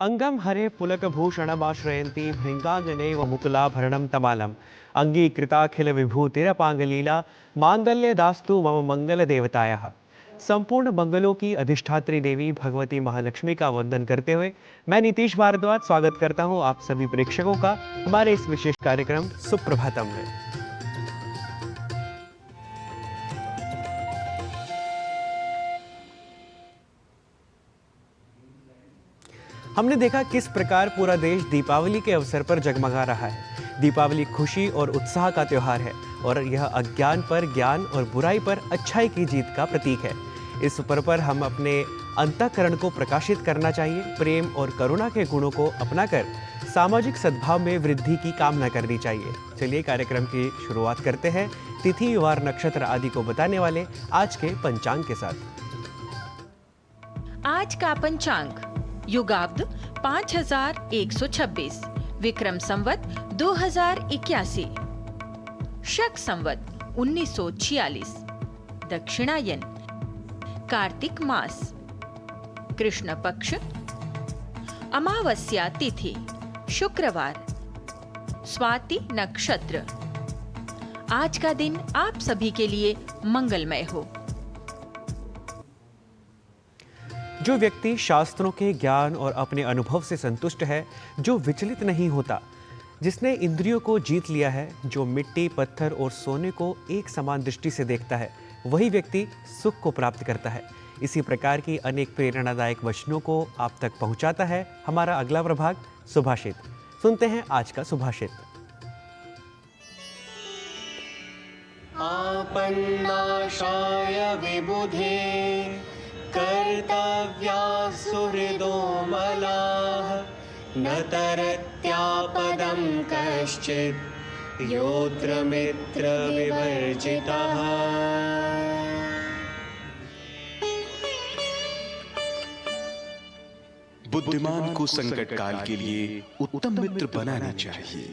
अंगम हरे पुलकभूषणमाश्रयन्ती भृङ्गाङ्गनैव मुकुलाभरणं तमालम् अङ्गीकृताखिल विभूतिरपाङ्गलीला माङ्गल्यदास्तु मम मंगल देवतायाः। संपूर्ण मंगलों की अधिष्ठात्री देवी भगवती महालक्ष्मी का वंदन करते हुए मैं नीतीश भारद्वाज स्वागत करता हूं आप सभी प्रेक्षकों का हमारे इस विशेष कार्यक्रम सुप्रभातम में। हमने देखा किस प्रकार पूरा देश दीपावली के अवसर पर जगमगा रहा है। दीपावली खुशी और उत्साह का त्योहार है और यह अज्ञान पर ज्ञान और बुराई पर अच्छाई की जीत का प्रतीक है। इस पर्व पर हम अपने अंतःकरण को प्रकाशित करना चाहिए, प्रेम और करुणा के गुणों को अपनाकर सामाजिक सद्भाव में वृद्धि की कामना करनी चाहिए। चलिए कार्यक्रम की शुरुआत करते हैं तिथि वार नक्षत्र आदि को बताने वाले आज के पंचांग के साथ। आज का पंचांग युगाब्द 5126, विक्रम संवत 2081, शक संवत 1946, दक्षिणायन, कार्तिक मास, कृष्ण पक्ष, अमावस्या तिथि शुक्रवार, स्वाति नक्षत्र। आज का दिन आप सभी के लिए मंगलमय हो। जो व्यक्ति शास्त्रों के ज्ञान और अपने अनुभव से संतुष्ट है, जो विचलित नहीं होता, जिसने इंद्रियों को जीत लिया है, जो मिट्टी, पत्थर और सोने को एक समान दृष्टि से देखता है, वही व्यक्ति सुख को प्राप्त करता है। इसी प्रकार की अनेक प्रेरणादायक वचनों को आप तक पहुंचाता है हमारा अगला प्रभाग सुभाषित। सुनते हैं आज का सुभाषित। आपन्नाशाय विबुधे कर्तव्या सुहृदो मलाः न तरत्यापदं कश्चित् योऽत्र मित्र विवर्जितः। बुद्धिमान को संकट काल के लिए उत्तम मित्र बनाना चाहिए,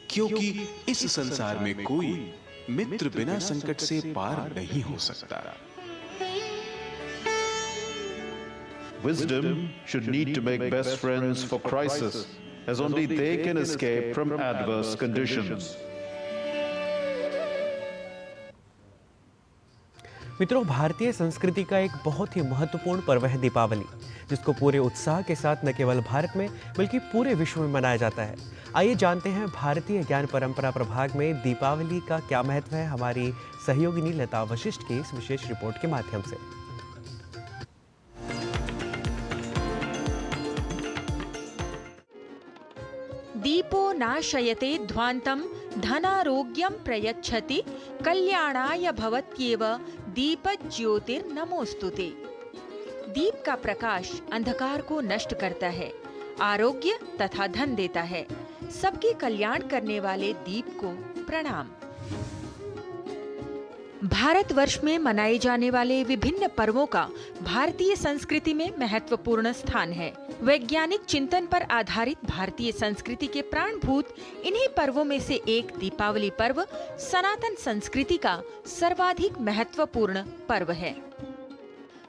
क्योंकि इस संसार में कोई मित्र बिना संकट से पार नहीं हो सकता। Wisdom should need to make best friends for crisis, as only they can escape from adverse conditions. मित्रों, भारतीय संस्कृति का एक बहुत ही महत्वपूर्ण पर्व है दीपावली, जिसको पूरे उत्साह के साथ न केवल भारत में बल्कि पूरे विश्व में मनाया जाता है। आइए जानते हैं भारतीय ज्ञान परंपरा प्रभाग में दीपावली का क्या महत्व है, हमारी सहयोगिनी लता वशिष्ठ की इस विशेष रिपोर्ट के माध्यम से। दीपो नाशयते ध्वान्तं धनारोग्यं प्रयच्छति कल्याणाय भवत्येव दीपज्योतिर्नमोस्तुते। दीप का प्रकाश अंधकार को नष्ट करता है, आरोग्य तथा धन देता है। सबके कल्याण करने वाले दीप को प्रणाम। भारतवर्ष में मनाए जाने वाले विभिन्न पर्वों का भारतीय संस्कृति में महत्वपूर्ण स्थान है। वैज्ञानिक चिंतन पर आधारित भारतीय संस्कृति के प्राणभूत इन्हीं पर्वों में से एक दीपावली पर्व सनातन संस्कृति का सर्वाधिक महत्वपूर्ण पर्व है।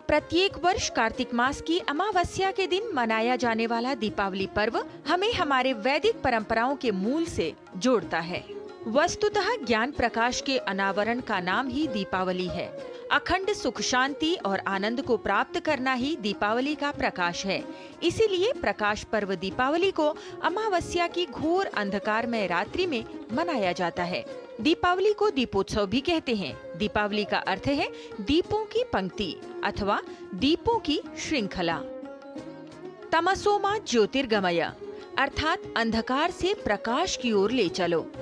प्रत्येक वर्ष कार्तिक मास की अमावस्या के दिन मनाया जाने वाला दीपावली पर्व हमें हमारे वैदिक परंपराओं के मूल से जोड़ता है। वस्तुतः ज्ञान प्रकाश के अनावरण का नाम ही दीपावली है। अखंड सुख, शांति और आनंद को प्राप्त करना ही दीपावली का प्रकाश है। इसीलिए प्रकाश पर्व दीपावली को अमावस्या की घोर अंधकारमय रात्रि में मनाया जाता है। दीपावली को दीपोत्सव भी कहते हैं। दीपावली का अर्थ है दीपों की पंक्ति अथवा दीपों की श्रृंखला। तमसो मा ज्योतिर्गमय अर्थात अंधकार से प्रकाश की ओर ले चलो,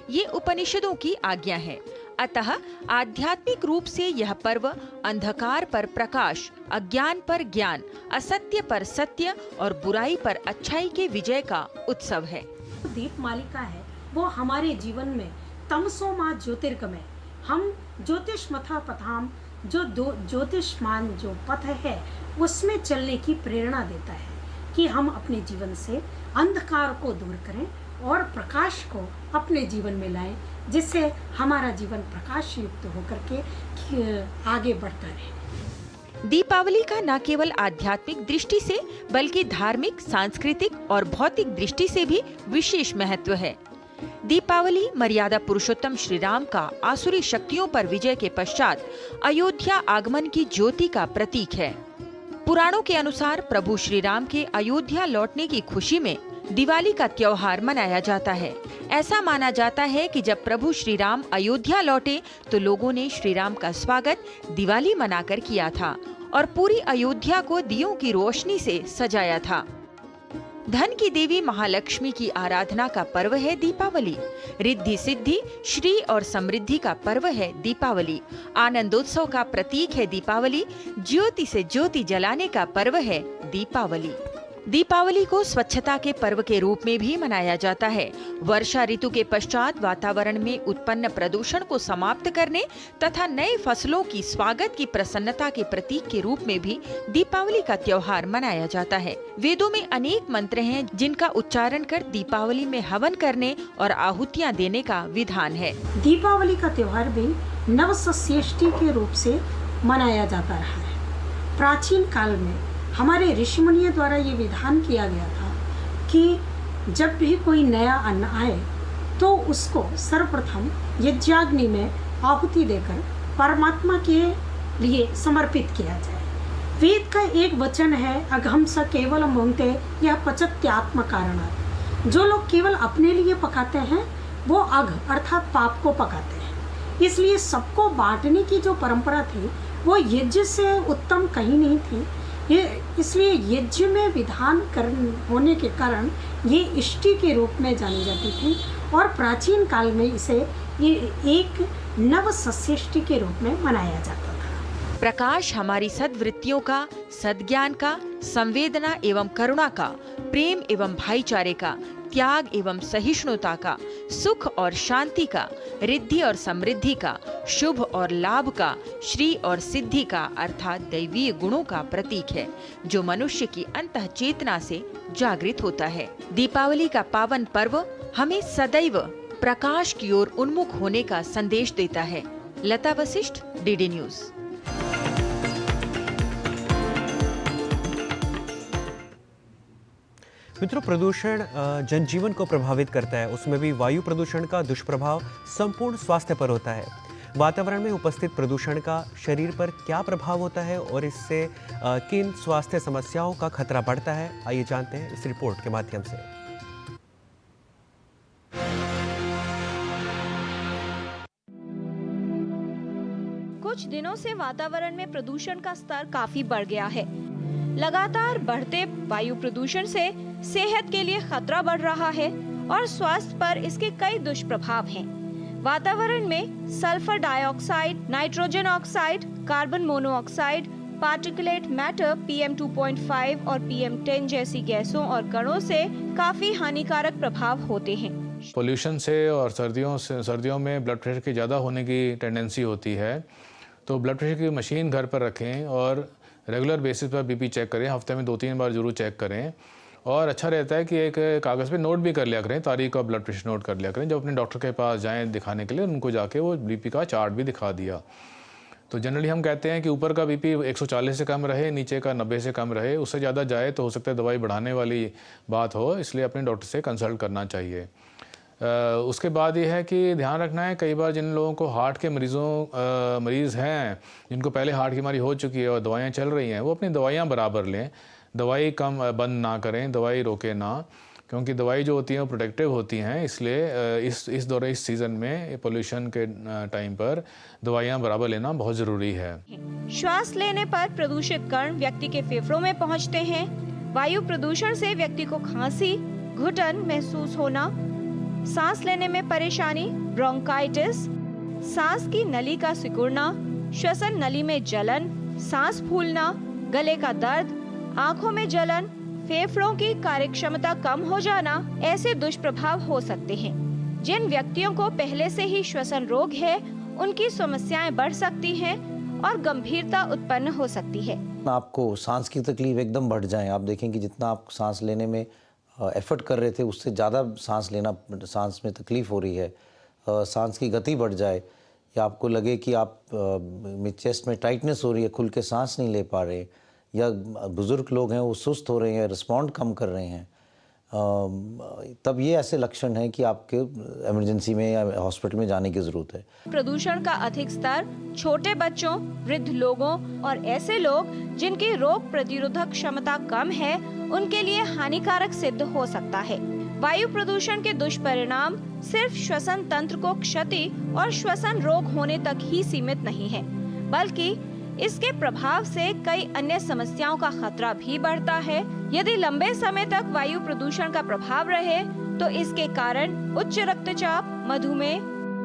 ये उपनिषदों की आज्ञा है। अतः आध्यात्मिक रूप से यह पर्व अंधकार पर प्रकाश, अज्ञान पर ज्ञान, असत्य पर सत्य और बुराई पर अच्छाई के विजय का उत्सव है। दीप मालिका है वो हमारे जीवन में तमसो मां ज्योतिर्गमय, हम ज्योतिष मथा पथाम, जो ज्योतिषमान जो पथ है उसमें चलने की प्रेरणा देता है कि हम अपने जीवन से अंधकार को दूर करें और प्रकाश को अपने जीवन में लाएं, जिससे हमारा जीवन प्रकाश युक्त होकर के आगे बढ़ता रहे। दीपावली का न केवल आध्यात्मिक दृष्टि से बल्कि धार्मिक, सांस्कृतिक और भौतिक दृष्टि से भी विशेष महत्व है। दीपावली मर्यादा पुरुषोत्तम श्री राम का आसुरी शक्तियों पर विजय के पश्चात अयोध्या आगमन की ज्योति का प्रतीक है। पुराणों के अनुसार प्रभु श्री राम के अयोध्या लौटने की खुशी में दिवाली का त्योहार मनाया जाता है। ऐसा माना जाता है कि जब प्रभु श्री राम अयोध्या लौटे तो लोगों ने श्री राम का स्वागत दिवाली मनाकर किया था और पूरी अयोध्या को दियों की रोशनी से सजाया था। धन की देवी महालक्ष्मी की आराधना का पर्व है दीपावली। रिद्धि सिद्धि, श्री और समृद्धि का पर्व है दीपावली। आनंदोत्सव का प्रतीक है दीपावली। ज्योति से ज्योति जलाने का पर्व है दीपावली। दीपावली को स्वच्छता के पर्व के रूप में भी मनाया जाता है। वर्षा ऋतु के पश्चात वातावरण में उत्पन्न प्रदूषण को समाप्त करने तथा नए फसलों की स्वागत की प्रसन्नता के प्रतीक के रूप में भी दीपावली का त्योहार मनाया जाता है। वेदों में अनेक मंत्र हैं जिनका उच्चारण कर दीपावली में हवन करने और आहुतियाँ देने का विधान है। दीपावली का त्योहार भी नवसस्येष्टि के रूप से मनाया जाता रहा है। प्राचीन काल में हमारे ऋषि मुनियों द्वारा ये विधान किया गया था कि जब भी कोई नया अन्न आए तो उसको सर्वप्रथम यज्ञाग्नि में आहुति देकर परमात्मा के लिए समर्पित किया जाए। वेद का एक वचन है, अघम स केवल मोंते यह पचत्यात्म कारणात्। जो लोग केवल अपने लिए पकाते हैं वो अघ अर्थात पाप को पकाते हैं। इसलिए सबको बांटने की जो परंपरा थी वो यज्ञ से उत्तम कहीं नहीं थी। इसलिए यज्ञ में विधान होने के कारण ये इष्टि के रूप में जानी जाती थी और प्राचीन काल में इसे ये एक नवसस्येष्टि के रूप में मनाया जाता था। प्रकाश हमारी सद्वृत्तियों का, सद्ज्ञान का, संवेदना एवं करुणा का, प्रेम एवं भाईचारे का, त्याग एवं सहिष्णुता का, सुख और शांति का, रिद्धि और समृद्धि का, शुभ और लाभ का, श्री और सिद्धि का अर्थात दैवीय गुणों का प्रतीक है जो मनुष्य की अंतः चेतना से जागृत होता है। दीपावली का पावन पर्व हमें सदैव प्रकाश की ओर उन्मुख होने का संदेश देता है। लता वशिष्ठ, डीडी न्यूज। मित्रों, प्रदूषण जनजीवन को प्रभावित करता है। उसमें भी वायु प्रदूषण का दुष्प्रभाव संपूर्ण स्वास्थ्य पर होता है। वातावरण में उपस्थित प्रदूषण का शरीर पर क्या प्रभाव होता है और इससे किन स्वास्थ्य समस्याओं का खतरा बढ़ता है, आइए जानते हैं इस रिपोर्ट के माध्यम से। कुछ दिनों से वातावरण में प्रदूषण का स्तर काफी बढ़ गया है। लगातार बढ़ते वायु प्रदूषण से सेहत के लिए खतरा बढ़ रहा है और स्वास्थ्य पर इसके कई दुष्प्रभाव हैं। वातावरण में sulphur dioxide, nitrogen oxide, carbon monoxide, particulate matter PM 2.5 और PM 10 जैसी गैसों और कणों से काफी हानिकारक प्रभाव होते हैं। पोल्यूशन से और सर्दियों में ब्लड प्रेशर की ज़्यादा होने की टेंडेंसी होती है, तो ब्लड प्रेशर की मशीन घर पर रखें और रेगुलर बेसिस पर BP चेक करें। हफ्ते में 2-3 बार जरूर चेक करें और अच्छा रहता है कि एक कागज़ पे नोट भी कर लिया करें, तारीख और ब्लड प्रेशर नोट कर लिया करें। जब अपने डॉक्टर के पास जाएं दिखाने के लिए, उनको जाके वो BP का चार्ट भी दिखा दिया। तो जनरली हम कहते हैं कि ऊपर का BP 140 से कम रहे, नीचे का 90 से कम रहे। उससे ज़्यादा जाए तो हो सकता है दवाई बढ़ाने वाली बात हो, इसलिए अपने डॉक्टर से कंसल्ट करना चाहिए। उसके बाद ये है कि ध्यान रखना है, कई बार जिन लोगों को हार्ट के मरीज़ हैं, जिनको पहले हार्ट की बीमारी हो चुकी है और दवाइयाँ चल रही हैं, वो अपनी दवाइयाँ बराबर लें। दवाई कम बंद ना करें, दवाई रोके ना, क्योंकि दवाई जो होती हैं वो प्रोटेक्टिव होती हैं। इसलिए इस सीज़न में पोल्यूशन के टाइम पर दवाइयाँ बराबर लेना बहुत ज़रूरी है। श्वास लेने पर प्रदूषित कण व्यक्ति के फेफड़ों में पहुंचते हैं। वायु प्रदूषण से व्यक्ति को खांसी, घुटन महसूस होना, सांस लेने में परेशानी, ब्रोंकाइटिस, सांस की नली का सिकुड़ना, श्वसन नली में जलन, सांस फूलना, गले का दर्द, आंखों में जलन, फेफड़ों की कार्यक्षमता कम हो जाना ऐसे दुष्प्रभाव हो सकते हैं। जिन व्यक्तियों को पहले से ही श्वसन रोग है, उनकी समस्याएं बढ़ सकती हैं और गंभीरता उत्पन्न हो सकती है। आपको सांस की तकलीफ एकदम बढ़ जाए, आप देखें कि जितना आप सांस लेने में एफर्ट कर रहे थे उससे ज़्यादा सांस में तकलीफ हो रही है, सांस की गति बढ़ जाए या आपको लगे कि आप में चेस्ट में टाइटनेस हो रही है, खुल के सांस नहीं ले पा रहे, या बुज़ुर्ग लोग हैं वो सुस्त हो रहे हैं, रिस्पॉन्ड कम कर रहे हैं, तब ये ऐसे लक्षण हैं कि आपके इमरजेंसी में या हॉस्पिटल में जाने की ज़रूरत है। प्रदूषण का अधिक स्तर छोटे बच्चों, वृद्ध लोगों और ऐसे लोग जिनकी रोग प्रतिरोधक क्षमता कम है, उनके लिए हानिकारक सिद्ध हो सकता है। वायु प्रदूषण के दुष्परिणाम सिर्फ श्वसन तंत्र को क्षति और श्वसन रोग होने तक ही सीमित नहीं है, बल्कि इसके प्रभाव से कई अन्य समस्याओं का खतरा भी बढ़ता है। यदि लंबे समय तक वायु प्रदूषण का प्रभाव रहे तो इसके कारण उच्च रक्तचाप, मधुमेह,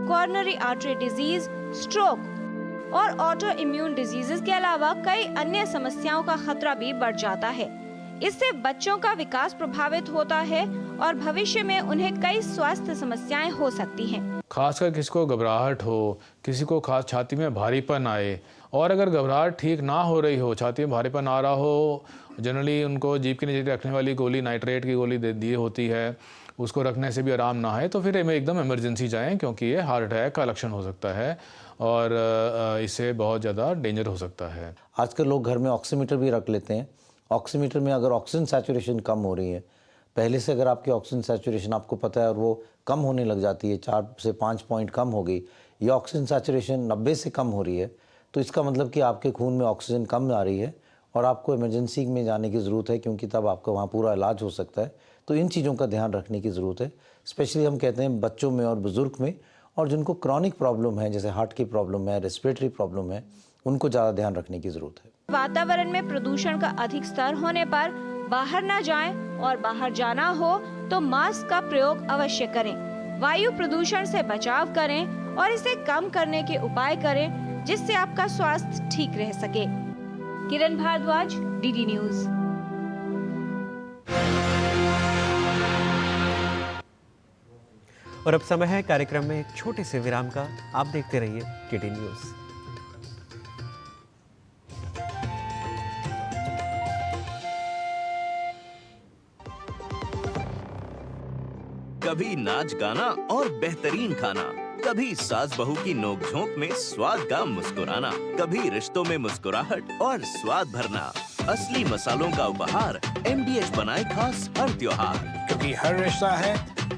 कॉर्नरी आर्टरी डिजीज, स्ट्रोक और ऑटो इम्यून डिजीजेस के अलावा कई अन्य समस्याओं का खतरा भी बढ़ जाता है। इससे बच्चों का विकास प्रभावित होता है और भविष्य में उन्हें कई स्वास्थ्य समस्याएं हो सकती हैं। खासकर किसी को घबराहट हो, किसी को खास छाती में भारीपन आए, और अगर घबराहट ठीक ना हो रही हो, छाती में भारीपन आ रहा हो, जनरली उनको जीभ के नीचे रखने वाली गोली, नाइट्रेट की गोली दे दी होती है, उसको रखने से भी आराम ना आए तो फिर एकदम इमरजेंसी जाएं, क्योंकि ये हार्ट अटैक का लक्षण हो सकता है और इससे बहुत ज़्यादा डेंजर हो सकता है। आजकल लोग घर में ऑक्सीमीटर भी रख लेते हैं। ऑक्सीमीटर में अगर ऑक्सीजन सैचुरेशन कम हो रही है, पहले से अगर आपकी ऑक्सीजन सैचुरेशन आपको पता है और वो कम होने लग जाती है, 4 से 5 पॉइंट कम हो गई, या ऑक्सीजन सैचुरेशन 90 से कम हो रही है, तो इसका मतलब कि आपके खून में ऑक्सीजन कम आ रही है और आपको इमरजेंसी में जाने की ज़रूरत है, क्योंकि तब आपका वहाँ पूरा इलाज हो सकता है। तो इन चीज़ों का ध्यान रखने की ज़रूरत है, स्पेशली हम कहते हैं बच्चों में और बुज़ुर्ग में, और जिनको क्रॉनिक प्रॉब्लम है, जैसे हार्ट की प्रॉब्लम है, रेस्पिरेटरी प्रॉब्लम है, उनको ज़्यादा ध्यान रखने की ज़रूरत है। वातावरण में प्रदूषण का अधिक स्तर होने पर बाहर न जाएं और बाहर जाना हो तो मास्क का प्रयोग अवश्य करें। वायु प्रदूषण से बचाव करें और इसे कम करने के उपाय करें, जिससे आपका स्वास्थ्य ठीक रह सके। किरण भारद्वाज, डीडी न्यूज। और अब समय है कार्यक्रम में एक छोटे से विराम का। आप देखते रहिए डीडी न्यूज। कभी नाच गाना और बेहतरीन खाना, कभी सास बहू की नोक-झोंक में स्वाद का मुस्कुराना, कभी रिश्तों में मुस्कुराहट और स्वाद भरना। असली मसालों का उपहार MDH बनाए खास हर त्योहार, क्योंकि हर रिश्ता है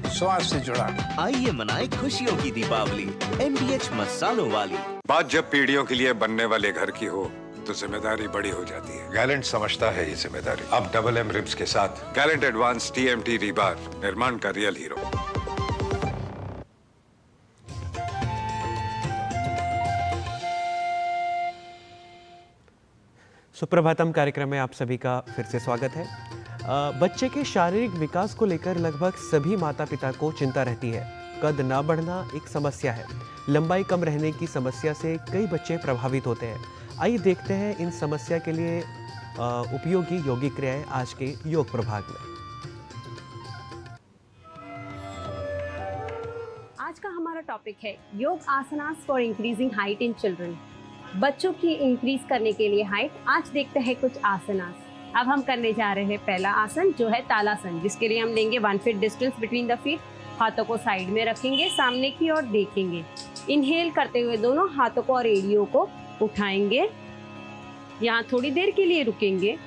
स्वाद से जुड़ा। आइए मनाए खुशियों की दीपावली MDH मसालों वाली। बात जब पीढ़ियों के लिए बनने वाले घर की हो तो जिम्मेदारी बड़ी हो जाती है। गैलेंट समझता है ये जिम्मेदारी। अब डबल M रिब्स के साथ गैलेंट एडवांस TMT रीबार, निर्माण का रियल हीरो। सुप्रभातम कार्यक्रम में आप सभी का फिर से स्वागत है। बच्चे के शारीरिक विकास को लेकर लगभग सभी माता पिता को चिंता रहती है। कद ना बढ़ना एक समस्या है। लंबाई कम रहने की समस्या से कई बच्चे प्रभावित होते हैं। आइए देखते हैं इन समस्या के लिए उपयोगी योगिक क्रियाएं आज के योग प्रभाग में। आज का हमारा टॉपिक है yoga asanas for increasing height in children. बच्चों की इंक्रीज करने के लिए हाइट। आज देखते हैं कुछ आसनास। अब हम करने जा रहे हैं पहला आसन, जो है तालासन, जिसके लिए हम लेंगे 1 feet distance between the feet. हाथों को साइड में रखेंगे, सामने की ओर देखेंगे। इनहेल करते हुए दोनों हाथों को और एड़ियों को उठाएंगे। यहाँ थोड़ी देर के लिए रुकेंगे।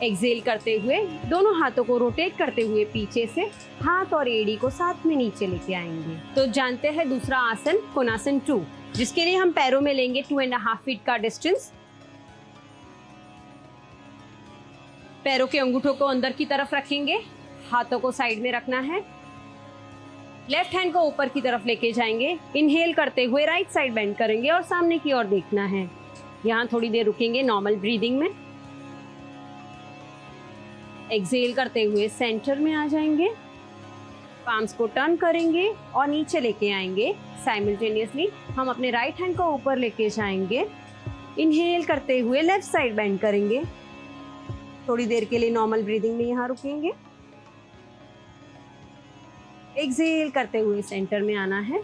एक्सेल करते हुए दोनों हाथों को रोटेट करते हुए पीछे से हाथ और एड़ी को साथ में नीचे लेके आएंगे। तो जानते हैं दूसरा आसन, कोणासन 2, जिसके लिए हम पैरों में लेंगे 2.5 फीट का डिस्टेंस। पैरों के अंगूठों को अंदर की तरफ रखेंगे, हाथों को साइड में रखना है। लेफ्ट हैंड को ऊपर की तरफ लेके जाएंगे। इनहेल करते हुए राइट साइड बेंड करेंगे और सामने की ओर देखना है। यहाँ थोड़ी देर रुकेंगे नॉर्मल ब्रीदिंग में। एक्सेल करते हुए सेंटर में आ जाएंगे। पाम्स को टर्न करेंगे और नीचे लेके आएंगे। साइमल्टेनियसली हम अपने राइट हैंड को ऊपर लेके जाएंगे। इनहेल करते हुए लेफ्ट साइड बेंड करेंगे। थोड़ी देर के लिए नॉर्मल ब्रीदिंग में यहाँ रुकेंगे। एक्सेल करते हुए सेंटर में आना है।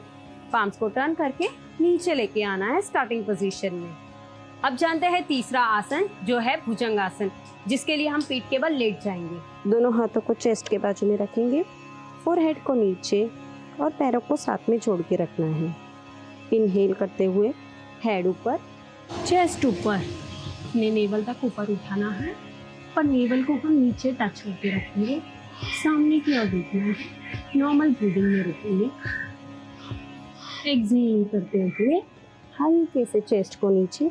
पाम्स को टर्न करके नीचे लेके आना है स्टार्टिंग पोजीशन में। अब जानते हैं तीसरा आसन, जो है भुजंगासन, जिसके लिए हम पीठ के बल लेट जाएंगे। दोनों हाथों को चेस्ट के बाजू में रखेंगे, फोरहेड को नीचे, और पैरों को साथ में जोड़ के रखना है। इनहेल करते हुए हेड ऊपर, चेस्ट ऊपर, अपने नेवल तक ऊपर उठाना है और नेवल को हम नीचे टच करके रखेंगे, सामने की ओर देखना है, नॉर्मल ब्रीदिंग में रुकेंगे। एक्सहेल करते हुए हल्के से चेस्ट को नीचे,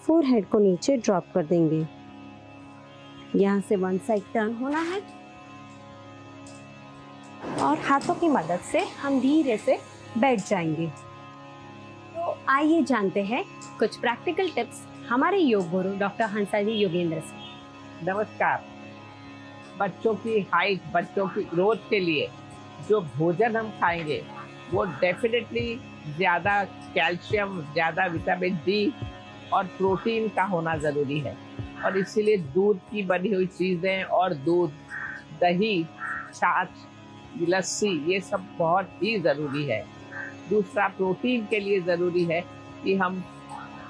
फोरहेड को नीचे ड्रॉप कर देंगे। यहाँ से वन साइड टर्न होना है और हाथों की मदद से हम धीरे से बैठ जाएंगे। तो आइए जानते हैं कुछ प्रैक्टिकल टिप्स हमारे योग गुरु डॉक्टर हंसाजी योगेंद्र से। नमस्कार। बच्चों की हाइट, बच्चों की ग्रोथ के लिए जो भोजन हम खाएंगे वो डेफिनेटली ज़्यादा कैल्शियम, ज़्यादा विटामिन डी और प्रोटीन का होना ज़रूरी है और इसीलिए दूध की बनी हुई चीज़ें और दूध, दही, छाछ, लस्सी ये सब बहुत ही ज़रूरी है। दूसरा, प्रोटीन के लिए ज़रूरी है कि हम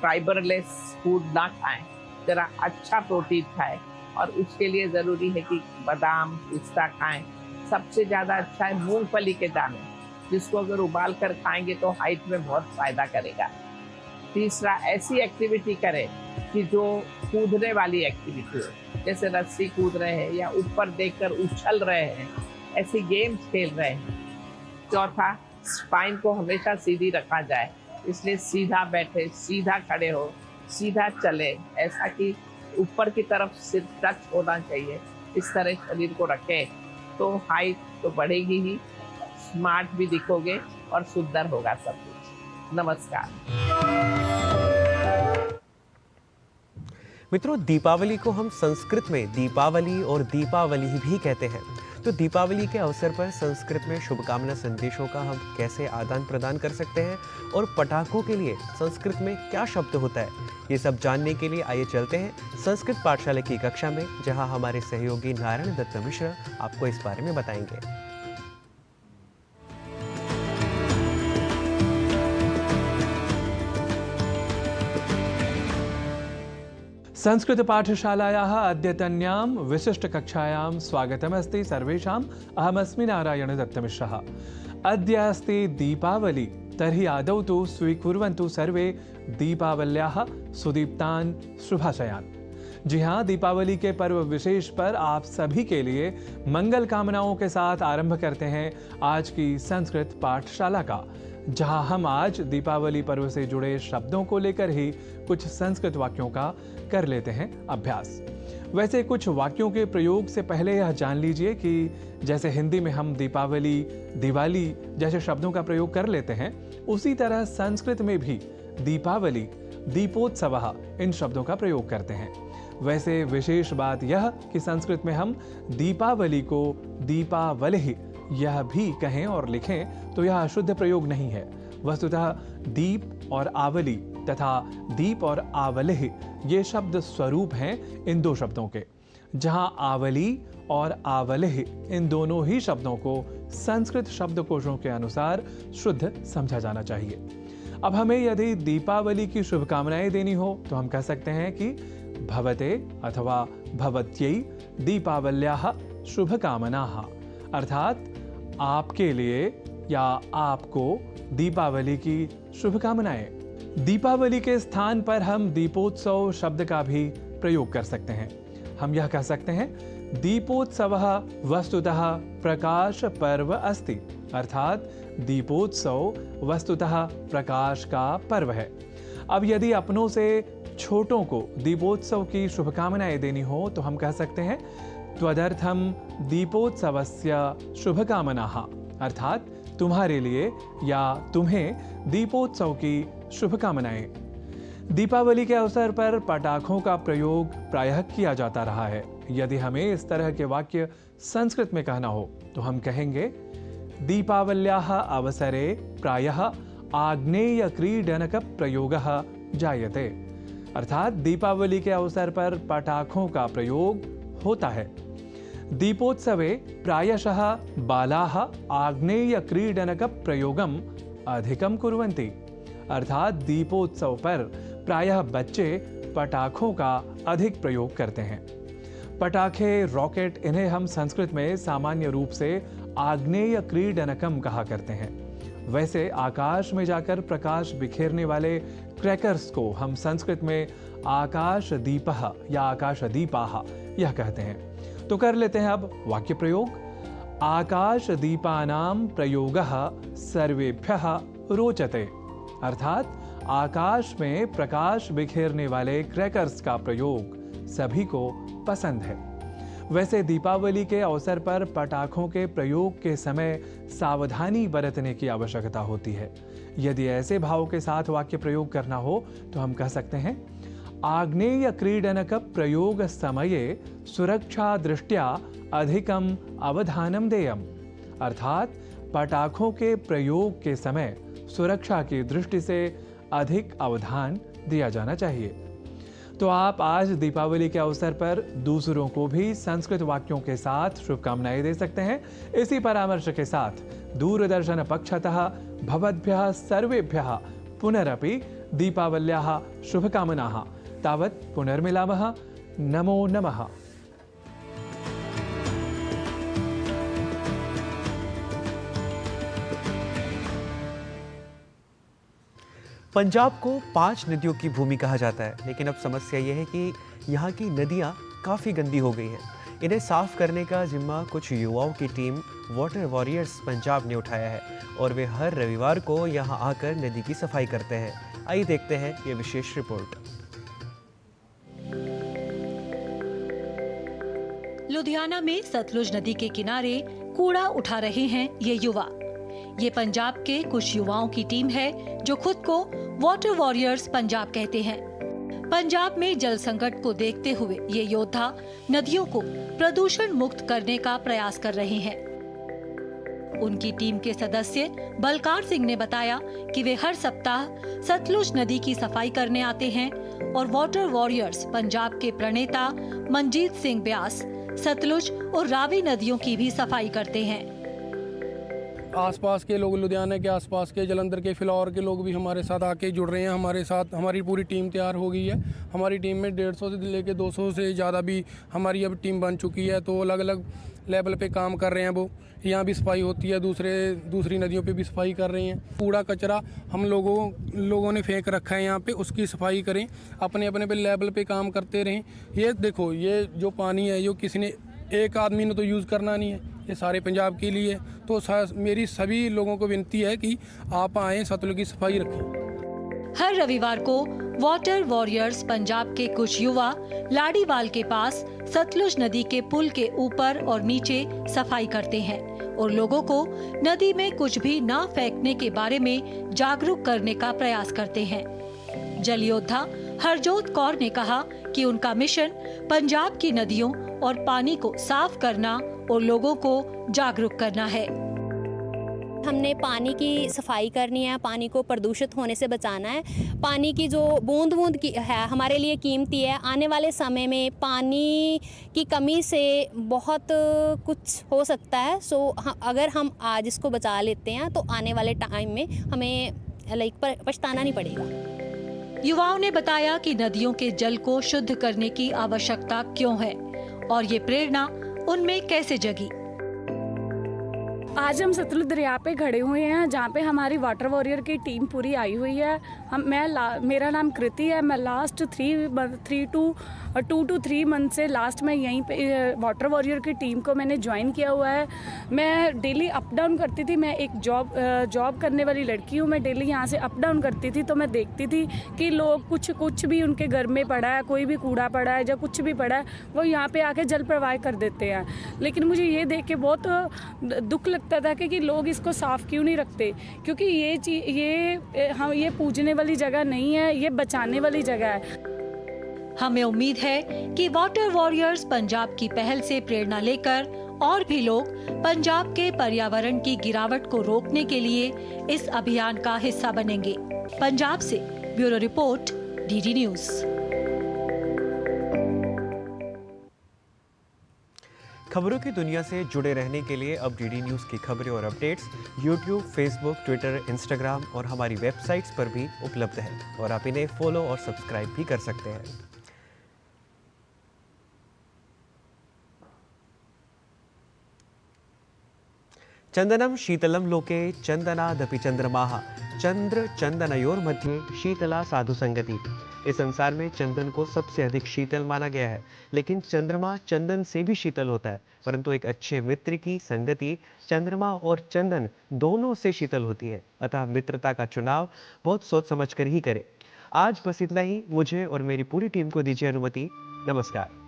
फाइबरलेस फूड ना खाएं, ज़रा अच्छा प्रोटीन खाएं और उसके लिए ज़रूरी है कि बादाम, पिस्ता खाएं। सबसे ज़्यादा अच्छा है मूंगफली के दाने, जिसको अगर उबाल कर खाएंगे तो हाइट में बहुत फ़ायदा करेगा। तीसरा, ऐसी एक्टिविटी करें कि जो कूदने वाली एक्टिविटी हो, जैसे रस्सी कूद रहे हैं या ऊपर देखकर उछल रहे हैं, ऐसी गेम्स खेल रहे हैं। चौथा, स्पाइन को हमेशा सीधी रखा जाए, इसलिए सीधा बैठे, सीधा खड़े हो, सीधा चले, ऐसा कि ऊपर की तरफ सिर टच होना चाहिए। इस तरह शरीर को रखें तो हाइट तो बढ़ेगी ही, स्मार्ट भी दिखोगे और सुंदर होगा सब कुछ। नमस्कार। मित्रों, दीपावली को हम संस्कृत में दीपावली और दीपावली भी कहते हैं। तो दीपावली के अवसर पर संस्कृत में शुभकामना संदेशों का हम कैसे आदान प्रदान कर सकते हैं और पटाखों के लिए संस्कृत में क्या शब्द होता है, ये सब जानने के लिए आइए चलते हैं संस्कृत पाठशाला की कक्षा में, जहां हमारे सहयोगी नारायण दत्त मिश्र आपको इस बारे में बताएंगे। संस्कृत पाठशालायाः अद्यतन्यां विशिष्टकक्षायां स्वागतमस्ति सर्वेषाम्। अहमस्मि नारायण दत्तमिश्रः। अद्य अस्ति दीपावली, तर्हि आदौ तु स्वीकुर्वन्तु सर्वे दीपावल्याः सुदीप्तान् शुभाशयान्। जी हाँ, दीपावली के पर्व विशेष पर आप सभी के लिए मंगल कामनाओं के साथ आरंभ करते हैं आज की संस्कृत पाठशाला का, जहां हम आज दीपावली पर्व से जुड़े शब्दों को लेकर ही कुछ संस्कृत वाक्यों का कर लेते हैं अभ्यास। वैसे कुछ वाक्यों के प्रयोग से पहले यह जान लीजिए कि जैसे हिंदी में हम दीपावली, दिवाली जैसे शब्दों का प्रयोग कर लेते हैं, उसी तरह संस्कृत में भी दीपावली, दीपोत्सवः इन शब्दों का प्रयोग करते हैं। वैसे विशेष बात यह कि संस्कृत में हम दीपावली को दीपावलिः यह भी कहें और लिखें तो यह अशुद्ध प्रयोग नहीं है। वस्तुतः दीप और आवली तथा दीप और आवलिः ये शब्द स्वरूप हैं इन दो शब्दों के, जहां आवली और आवलिः इन दोनों ही शब्दों को संस्कृत शब्दकोशों के अनुसार शुद्ध समझा जाना चाहिए। अब हमें यदि दीपावली की शुभकामनाएं देनी हो तो हम कह सकते हैं कि भवते अथवा भवत्यै दीपावल्याः शुभकामनाः, अर्थात आपके लिए या आपको दीपावली की शुभकामनाएं। दीपावली के स्थान पर हम दीपोत्सव शब्द का भी प्रयोग कर सकते हैं। हम यह कह सकते हैं दीपोत्सवः वस्तुतः प्रकाश पर्व अस्ति, अर्थात दीपोत्सव वस्तुतः प्रकाश का पर्व है। अब यदि अपनों से छोटों को दीपोत्सव की शुभकामनाएं देनी हो तो हम कह सकते हैं त्वदर्थम दीपोत्सवस्य शुभकामनाः, अर्थात तुम्हारे लिए या तुम्हें दीपोत्सव की शुभकामनाएं। दीपावली के अवसर पर पटाखों का प्रयोग प्रायः किया जाता रहा है। यदि हमें इस तरह के वाक्य संस्कृत में कहना हो तो हम कहेंगे दीपावल्याः अवसरे प्रायः आग्नेय क्रीडनक प्रयोगः जायते, अर्थात दीपावली के अवसर पर पटाखों का प्रयोग होता है। दीपोत्सवे प्रायशः बालाः आग्नेय क्रीडनक प्रयोगम अधिकम कुर्वन्ति, अर्थात दीपोत्सव पर प्रायः बच्चे पटाखों का अधिक प्रयोग करते हैं। पटाखे, रॉकेट, इन्हें हम संस्कृत में सामान्य रूप से आग्नेय क्रीडनकम कहा करते हैं। वैसे आकाश में जाकर प्रकाश बिखेरने वाले क्रैकर्स को हम संस्कृत में आकाश दीपः या आकाश दीपाः यह कहते हैं। तो कर लेते हैं अब वाक्य प्रयोग। आकाश दीपानां प्रयोगः सर्वेभ्यः रोचते, अर्थात आकाश में प्रकाश बिखेरने वाले क्रैकर्स का प्रयोग सभी को पसंद है। वैसे दीपावली के अवसर पर पटाखों के प्रयोग के समय सावधानी बरतने की आवश्यकता होती है। यदि ऐसे भाव के साथ वाक्य प्रयोग करना हो तो हम कह सकते हैं आग्नेय क्रीडनक प्रयोग समये सुरक्षा दृष्टया अधिकम अवधानम देयम, अर्थात पटाखों के प्रयोग के समय सुरक्षा की दृष्टि से अधिक अवधान दिया जाना चाहिए। तो आप आज दीपावली के अवसर पर दूसरों को भी संस्कृत वाक्यों के साथ शुभकामनाएं दे सकते हैं। इसी परामर्श के साथ दूरदर्शन पक्षतः भवद्भ्यः सर्वेभ्यः पुनरपि दीपावल्याः शुभकामनाः। तावत् पुनर्मिलामः। नमो नमः। पंजाब को 5 नदियों की भूमि कहा जाता है, लेकिन अब समस्या यह है कि यहाँ की नदियाँ काफ़ी गंदी हो गई हैं। इन्हें साफ करने का जिम्मा कुछ युवाओं की टीम वाटर वॉरियर्स पंजाब ने उठाया है और वे हर रविवार को यहाँ आकर नदी की सफाई करते हैं। आइए देखते हैं ये विशेष रिपोर्ट। लुधियाना में सतलुज नदी के किनारे कूड़ा उठा रहे हैं ये युवा। ये पंजाब के कुछ युवाओं की टीम है जो खुद को वाटर वॉरियर्स पंजाब कहते हैं। पंजाब में जल संकट को देखते हुए ये योद्धा नदियों को प्रदूषण मुक्त करने का प्रयास कर रहे हैं। उनकी टीम के सदस्य बलकार सिंह ने बताया कि वे हर सप्ताह सतलुज नदी की सफाई करने आते हैं और वाटर वॉरियर्स पंजाब के प्रणेता मनजीत सिंह ब्यास सतलुज और रावी नदियों की भी सफाई करते हैं। आसपास के लोग, लुधियाना के आसपास के, जलंधर के, फिलौर के लोग भी हमारे साथ आके जुड़ रहे हैं। हमारे साथ हमारी पूरी टीम तैयार हो गई है। हमारी टीम में 150 से लेकर 200 से ज़्यादा भी हमारी अब टीम बन चुकी है। तो अलग अलग लेवल पे काम कर रहे हैं। वो यहाँ भी सफाई होती है, दूसरी नदियों पे भी सफाई कर रहे हैं। कूड़ा कचरा हम लोगों ने फेंक रखा है यहाँ पे, उसकी सफाई करें, अपने अपने पे लेवल पे काम करते रहें। ये देखो, ये जो पानी है, जो किसी ने, एक आदमी ने तो यूज़ करना नहीं है, ये सारे पंजाब के लिए। तो मेरी सभी लोगों को विनती है कि आप आएँ, सतलुज की सफाई रखें। हर रविवार को वाटर वॉरियर्स पंजाब के कुछ युवा लाड़ीवाल के पास सतलुज नदी के पुल के ऊपर और नीचे सफाई करते हैं और लोगों को नदी में कुछ भी न फेंकने के बारे में जागरूक करने का प्रयास करते हैं। जल योद्धा हरजोत कौर ने कहा कि उनका मिशन पंजाब की नदियों और पानी को साफ करना और लोगों को जागरूक करना है। हमने पानी की सफाई करनी है, पानी को प्रदूषित होने से बचाना है। पानी की जो बूंद बूंद की है हमारे लिए कीमती है। आने वाले समय में पानी की कमी से बहुत कुछ हो सकता है। अगर हम आज इसको बचा लेते हैं तो आने वाले टाइम में हमें पछताना नहीं पड़ेगा। युवाओं ने बताया कि नदियों के जल को शुद्ध करने की आवश्यकता क्यों है और ये प्रेरणा उनमें कैसे जगी। आज हम सतलुज दरिया पे खड़े हुए हैं जहाँ पे हमारी वाटर वॉरियर की टीम पूरी आई हुई है। मेरा नाम कृति है। मैं लास्ट 2 to 3 मंथ से लास्ट में यहीं पे वाटर वॉरियर की टीम को मैंने ज्वाइन किया हुआ है। मैं डेली अप डाउन करती थी। मैं एक जॉब करने वाली लड़की हूँ। मैं डेली यहाँ से अप डाउन करती थी तो मैं देखती थी कि लोग कुछ भी उनके घर में पड़ा है, कोई भी कूड़ा पड़ा है या कुछ भी पड़ा है, वो यहाँ पे आके जल प्रवाह कर देते हैं। लेकिन मुझे ये देख के बहुत दुख लगता था कि लोग इसको साफ़ क्यों नहीं रखते, क्योंकि ये पूजने वाली जगह नहीं है, ये बचाने वाली जगह है। हमें उम्मीद है कि वाटर वॉरियर्स पंजाब की पहल से प्रेरणा लेकर और भी लोग पंजाब के पर्यावरण की गिरावट को रोकने के लिए इस अभियान का हिस्सा बनेंगे। पंजाब से ब्यूरो रिपोर्ट, डीडी न्यूज़। खबरों की दुनिया से जुड़े रहने के लिए अब डीडी न्यूज़ की खबरें और updates YouTube, Facebook, Twitter, Instagram और हमारी वेबसाइट्स पर भी उपलब्ध है और आप इन्हें फॉलो और सब्सक्राइब भी कर सकते हैं। चंदनम शीतलम लोके चंदनादपि चंद्रमाः चंद्र चंदनयोर मध्ये शीतला साधु संगति। इस संसार में चंदन को सबसे अधिक शीतल माना गया है, लेकिन चंद्रमा चंदन से भी शीतल होता है, परंतु एक अच्छे मित्र की संगति चंद्रमा और चंदन दोनों से शीतल होती है। अतः मित्रता का चुनाव बहुत सोच समझ कर ही करें। आज बस इतना ही। मुझे और मेरी पूरी टीम को दीजिए अनुमति। नमस्कार।